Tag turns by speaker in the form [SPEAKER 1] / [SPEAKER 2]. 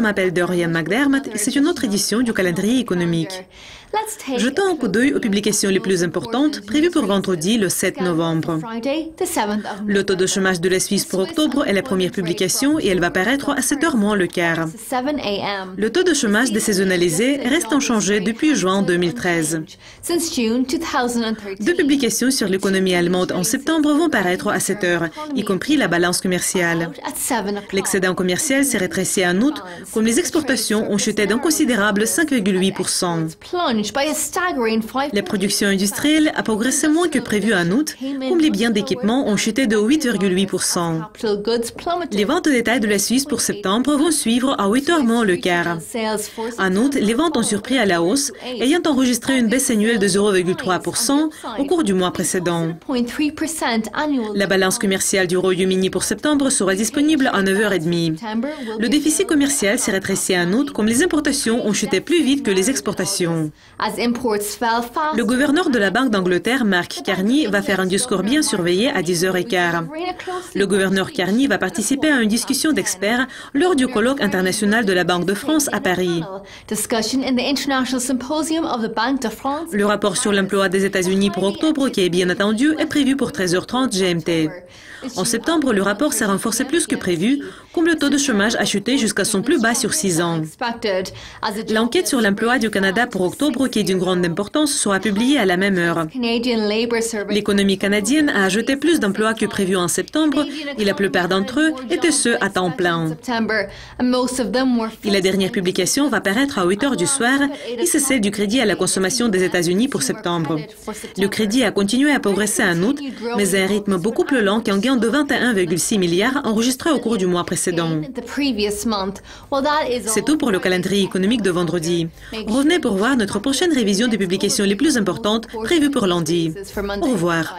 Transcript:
[SPEAKER 1] m'appelle Dorian McDermott et c'est une autre édition du calendrier économique. Jetons un coup d'œil aux publications les plus importantes prévues pour vendredi le 7 novembre. Le taux de chômage de la Suisse pour octobre est la première publication et elle va paraître à 7h moins le quart. Le taux de chômage désaisonnalisé reste inchangé depuis juin 2013. Deux publications sur l'économie allemande en septembre vont paraître à 7h, y compris la balance commerciale. L'excédent commercial s'est rétréci en août, comme les exportations ont chuté d'un considérable 5,8%. La production industrielle a progressé moins que prévu en août, comme les biens d'équipement ont chuté de 8,8%. Les ventes de détail de la Suisse pour septembre vont suivre à 8h moins le quart. En août, les ventes ont surpris à la hausse, ayant enregistré une baisse annuelle de 0,3% au cours du mois précédent. La balance commerciale du Royaume-Uni pour septembre sera disponible à 9h30. Le déficit commercial s'est rétréci en août, comme les importations ont chuté plus vite que les exportations. Le gouverneur de la Banque d'Angleterre, Mark Carney, va faire un discours bien surveillé à 10h15. Le gouverneur Carney va participer à une discussion d'experts lors du colloque international de la Banque de France à Paris. Le rapport sur l'emploi des États-Unis pour octobre, qui est bien attendu, est prévu pour 13h30 GMT. En septembre, le rapport s'est renforcé plus que prévu, comme le taux de chômage a chuté jusqu'à son plus bas sur 6 ans. L'enquête sur l'emploi du Canada pour octobre, qui est d'une grande importance, sera publiée à la même heure. L'économie canadienne a ajouté plus d'emplois que prévu en septembre et la plupart d'entre eux étaient ceux à temps plein. Et la dernière publication va paraître à 8h du soir et c'est celle du crédit à la consommation des États-Unis pour septembre. Le crédit a continué à progresser en août, mais à un rythme beaucoup plus lent qu'un gain de 21,6 milliards enregistré au cours du mois précédent. C'est tout pour le calendrier économique de vendredi. Revenez pour voir notre prochaine révision des publications les plus importantes prévues pour lundi. Au revoir.